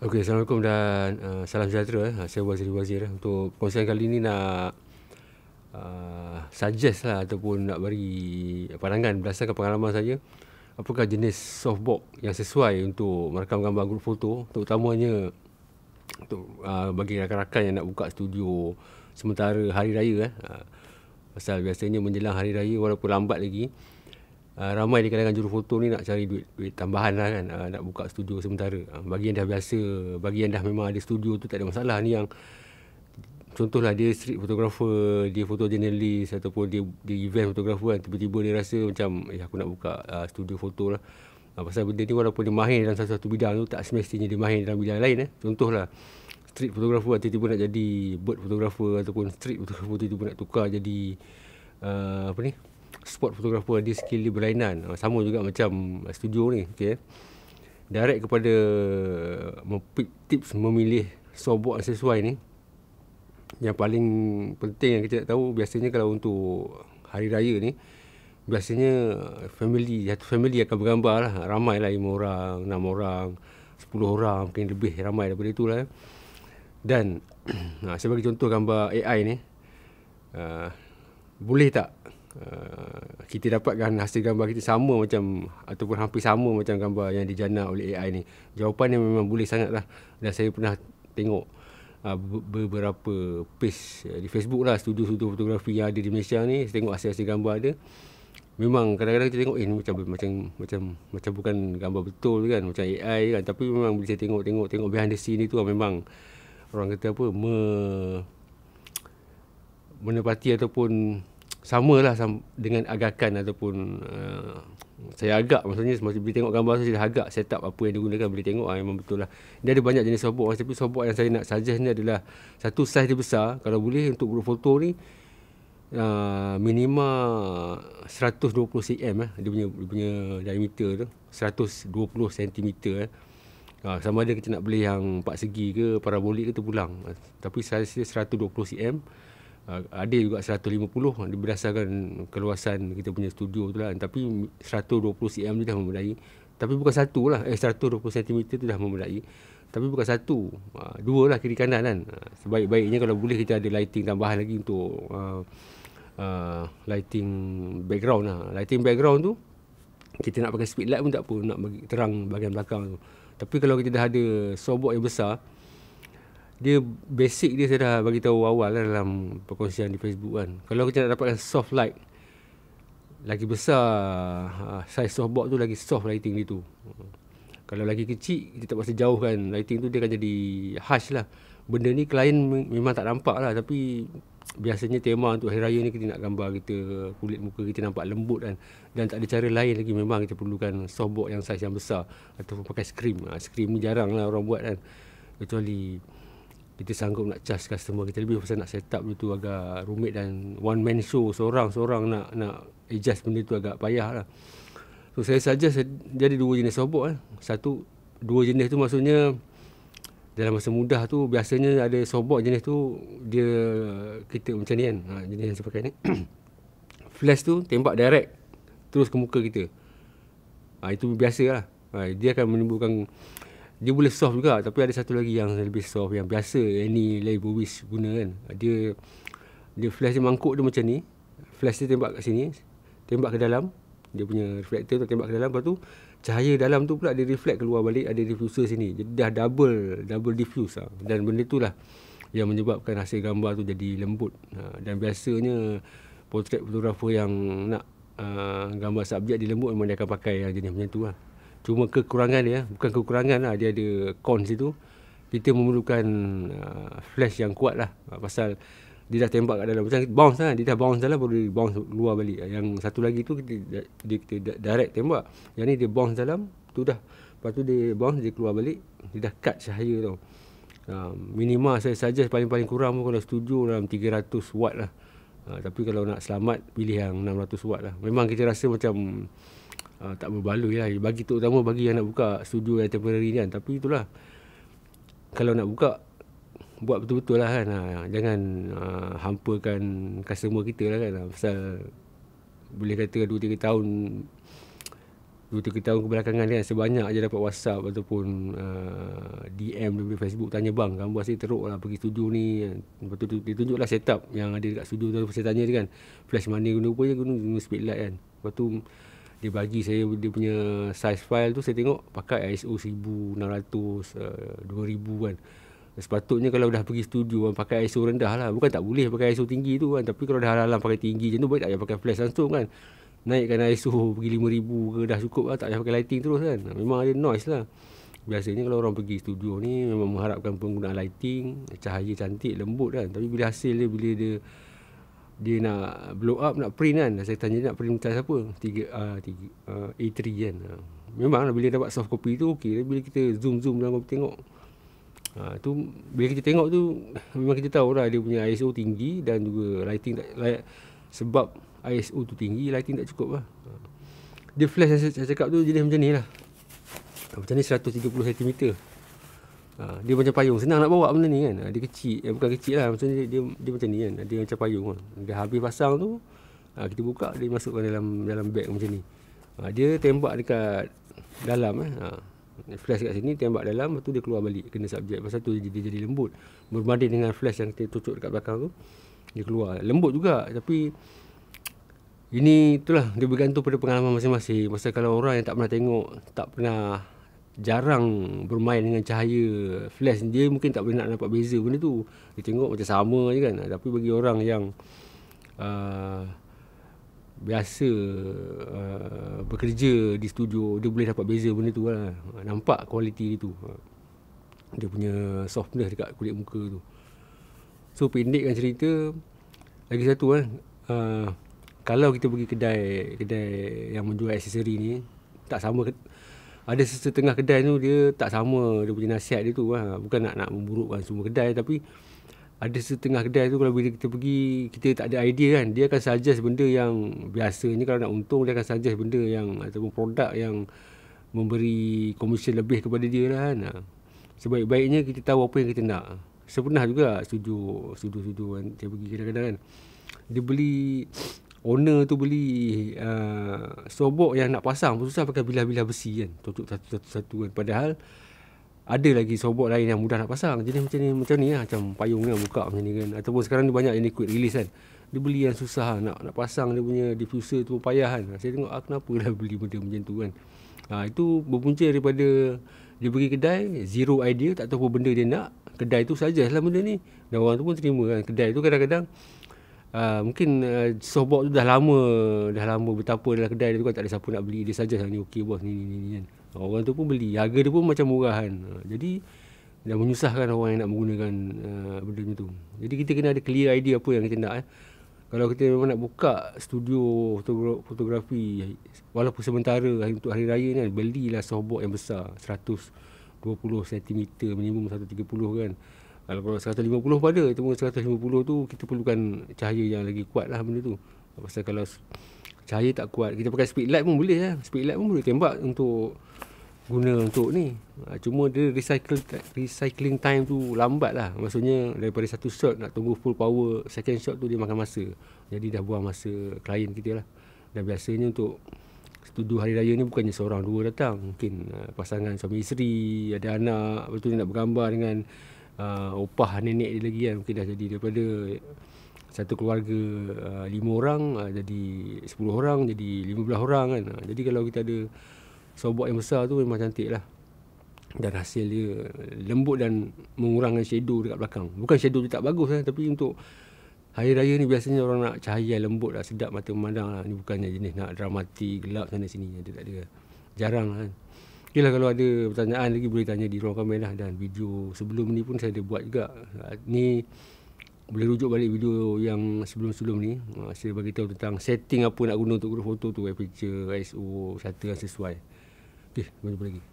Okey, Assalamualaikum dan salam sejahtera. Saya Waziri untuk perkongsian kali ini nak suggest lah ataupun nak bagi pandangan berdasarkan pengalaman saya. Apakah jenis softbox yang sesuai untuk merakam gambar grup foto, terutamanya untuk bagi rakan-rakan yang nak buka studio sementara hari raya. Pasal biasanya menjelang hari raya walaupun lambat lagi, ramai di kalangan jurufoto ni nak cari duit tambahan lah kan, nak buka studio sementara. Bagi yang dah biasa, bagi yang dah memang ada studio tu tak ada masalah. Ni yang contohlah dia street photographer, dia photojournalist ataupun dia event photographer kan, tiba-tiba dia rasa macam aku nak buka studio foto lah. Pasal benda ni walaupun dia mahir dalam satu bidang tu, tak semestinya dia mahir dalam bidang lain. Contohlah street photographer tiba-tiba nak jadi bird photographer, ataupun street photographer tiba-tiba nak tukar jadi sport photographer. Dia skill dia berlainan. Sama juga macam studio ni. Okay. Direct kepada tips memilih softbox yang sesuai ni, yang paling penting yang kita nak tahu, biasanya kalau untuk hari raya ni, biasanya satu family akan bergambar lah. Ramai lah, 5 orang, 6 orang, 10 orang, mungkin lebih ramai daripada itulah. Dan saya bagi contoh gambar AI ni. Boleh tak kita dapatkan hasil gambar kita sama macam ataupun hampir sama macam gambar yang dijana oleh AI ni? Jawapannya memang boleh sangat lah. Dan saya pernah tengok beberapa page di Facebook lah, studio-studio fotografi yang ada di Malaysia ni. Saya tengok hasil-hasil gambar dia. Memang kadang-kadang kita tengok ni macam bukan gambar betul kan, macam AI kan, tapi memang bila saya tengok behind the scene itu memang orang kata apa, menepati ataupun samalah dengan agakan ataupun saya agak, maksudnya bila tengok gambar tu saya dah agak set up apa yang digunakan, boleh tengok memang betul lah. Dia ada banyak jenis softbox, tapi softbox yang saya nak suggest ni adalah satu, saiz dia besar. Kalau boleh untuk grup foto ni minima 120 cm dia punya diameter tu, 120 cm. Sama ada kita nak beli yang 4 segi ke parabolik ke terpulang, tapi saiz dia 120 cm. Ada juga 150, dia berdasarkan keluasan kita punya studio tu lah. Tapi 120 cm tu dah memadai. Tapi bukan satu lah, 120 cm tu dah memadai. Tapi bukan satu, dua lah kiri kanan kan. Sebaik-baiknya kalau boleh kita ada lighting tambahan lagi untuk lighting background lah. Lighting background tu kita nak pakai speed light pun tak apa, nak bagi terang bahagian belakang tu. Tapi kalau kita dah ada softbox yang besar, dia basic dia saya dah bagi tahu awal lah dalam perkongsian di Facebook kan. Kalau kita nak dapatkan soft light lagi besar, size softbox tu lagi soft lighting dia tu. Kalau lagi kecil, kita tak pasti jauhkan lighting tu, dia akan jadi harsh lah. Benda ni klien memang tak nampak lah, tapi biasanya tema untuk hari raya ni kita nak gambar kita, kulit muka kita nampak lembut kan. Dan tak ada cara lain lagi, memang kita perlukan softbox yang size yang besar, ataupun pakai screen. Screen ni jarang lah orang buat kan, kecuali kita sanggup nak charge customer kita lebih, pasal nak set up tu agak rumit, dan one man show, seorang nak adjust benda tu agak payah lah. So saya suggest jadi dua jenis softbox. Dua jenis tu maksudnya dalam masa mudah tu biasanya ada softbox jenis tu dia kita macam ni kan, jenis yang saya pakai ni. Flash tu tembak direct terus ke muka kita. Itu biasa lah. Dia akan menimbulkan, dia boleh soft juga, tapi ada satu lagi yang lebih soft, yang biasa any Leibowitz guna kan. Dia flash dia mangkuk dia macam ni. Flash dia tembak kat sini, tembak ke dalam, dia punya reflektor tu tembak ke dalam, lepas tu cahaya dalam tu pula dia reflect keluar balik, ada diffuser sini. Jadi dah double diffuse lah. Dan benda tu lah yang menyebabkan hasil gambar tu jadi lembut. Dan biasanya portrait fotografer yang nak gambar subjek dia lembut, memang dia akan pakai yang jenis macam tu lah. Cuma kekurangan dia, bukan kekurangan lah, dia ada cons situ. Kita memerlukan flash yang kuat lah, pasal dia dah tembak kat dalam, macam bounce lah, dia dah bounce dalam baru dia bounce keluar balik. Yang satu lagi tu kita direct tembak, yang ni dia bounce dalam tu dah, lepas tu dia bounce, dia keluar balik, dia dah cut cahaya tau. Minima saya suggest paling kurang pun kalau studio dalam 300 watt lah. Tapi kalau nak selamat, pilih yang 600 watt lah. Memang kita rasa macam tak berbaloi lah, terutama bagi yang nak buka studio yang temporary kan. Tapi itulah, kalau nak buka, buat betul-betul lah kan. Jangan hampakan customer kita lah kan. Pasal boleh kata 2-3 tahun 2-3 tahun kebelakangan kan, sebanyak je dapat WhatsApp ataupun DM daripada Facebook tanya, bang gambar saya teruk lah pergi studio ni kan. Lepas tu dia tunjuklah setup yang ada dekat studio tu. Saya tanya dia kan, flash mana guna, rupanya guna Speedlight kan. Lepas tu dia bagi saya dia punya size file tu, saya tengok pakai ISO 1600, 2000 kan. Sepatutnya kalau dah pergi studio kan, pakai ISO rendah lah. Bukan tak boleh pakai ISO tinggi tu kan, tapi kalau dah halang pakai tinggi macam tu, baik tak payah pakai flash langsung kan. Naikkan ISO pergi 5000 ke dah cukup lah, tak payah pakai lighting terus kan. Memang ada noise lah. Biasanya kalau orang pergi studio ni memang mengharapkan penggunaan lighting, cahaya cantik, lembut kan. Tapi bila hasil dia, bila dia nak blow up, nak print kan, saya tanya dia nak print size apa, A3 kan. Memang lah bila dapat soft copy tu okey. Bila kita zoom dalam kopi tengok, tu bila kita tengok tu memang kita tahu lah dia punya ISO tinggi dan juga lighting tak layak. Sebab ISO tu tinggi, lighting tak cukup lah. Dia flash yang saya cakap tu jenis macam ni lah, macam ni 130 cm. Dia macam payung, senang nak bawa benda ni kan. Dia kecil, bukan kecil lah, maksudnya dia macam ni kan. Dia macam payung kan. Dia habis pasang tu, kita buka, dia masukkan dalam beg macam ni. Dia tembak dekat dalam flash kat sini, tembak dalam, lepas tu dia keluar balik kena subjek. Pasal tu dia jadi lembut berbanding dengan flash yang kita tutup dekat belakang tu. Dia keluar lembut juga, tapi ini itulah, dia bergantung pada pengalaman masing-masing. Pasal kalau orang yang tak pernah tengok, tak pernah, jarang bermain dengan cahaya flash, dia mungkin tak boleh nak nampak beza benda tu. Dia tengok macam sama je kan. Tapi bagi orang yang biasa bekerja di studio, dia boleh dapat beza benda tu lah. Nampak kualiti dia tu, dia punya softness dekat kulit muka tu. So pendekkan cerita, lagi satu kan, kalau kita pergi kedai yang menjual aksesori ni, tak sama. Ada setengah kedai tu dia tak sama dia punya nasihat dia tu. Bukan nak memburukkan semua kedai, tapi ada setengah kedai tu kalau bila kita pergi, kita tak ada idea kan, dia akan suggest benda yang biasanya kalau nak untung, dia akan suggest benda yang ataupun produk yang memberi komisen lebih kepada dia lah kan. Sebaik-baiknya kita tahu apa yang kita nak. Saya pernah juga studio kan, saya pergi kadang-kadang kan, dia beli, owner tu beli sobok yang nak pasang susah, pakai bilah-bilah besi kan, tutup satu-satu kan. Padahal ada lagi sobok lain yang mudah nak pasang. Jadi macam ni lah, macam payung kan, buka macam ni kan. Ataupun sekarang ni banyak yang quick release kan, dia beli yang susah nak pasang, dia punya diffuser tu payah kan. Saya tengok kenapa lah beli benda macam tu kan. Itu berpunca daripada dia pergi kedai, zero idea, tak tahu apa benda dia nak. Kedai tu suggest lah benda ni, dan orang tu pun terima kan. Kedai tu kadang-kadang mungkin softbox tu dah lama betapa dalam kedai dia tu kan, tak ada siapa nak beli. Dia saja ni okey bos, ni kan. Orang tu pun beli, harga dia pun macam murah kan. Jadi dah menyusahkan orang yang nak menggunakan benda macam tu. Jadi kita kena ada clear idea apa yang kita nak. Kalau kita memang nak buka studio fotografi walaupun sementara untuk hari raya ni, belilah softbox yang besar, 120 cm minimum 130 kan. Kalau 150 pada, itu pun 150 tu kita perlukan cahaya yang lagi kuat lah benda tu. Pasal kalau cahaya tak kuat, kita pakai speedlight pun boleh lah. Speedlight pun boleh tembak untuk guna untuk ni. Cuma dia recycling time tu lambat lah. Maksudnya daripada satu shot nak tunggu full power, second shot tu dia makan masa. Jadi dah buang masa klien kita lah. Dan biasanya untuk studio hari raya ni bukannya seorang dua datang. Mungkin pasangan suami isteri, ada anak, lepas tu dia nak bergambar dengan opah nenek dia lagi kan. Mungkin dah jadi daripada satu keluarga 5 orang jadi 10 orang, jadi 15 orang kan. Jadi kalau kita ada softbox yang besar tu memang cantik lah. Dan hasil dia lembut dan mengurangkan shadow dekat belakang. Bukan shadow dia tak bagus lah, tapi untuk hari raya ni biasanya orang nak cahaya lembut lah, sedap mata memandang lah. Ni bukannya jenis nak dramatik, gelap sana sini. Dia tak ada. Jarang lah kan. Okay lah, kalau ada pertanyaan lagi boleh tanya di ruang komen lah. Dan video sebelum ni pun saya ada buat juga. Ni boleh rujuk balik video yang sebelum-sebelum ni. Saya bagi tahu tentang setting apa nak guna untuk group foto tu, aperture, ISO, shutter yang sesuai. Okay, jumpa lagi.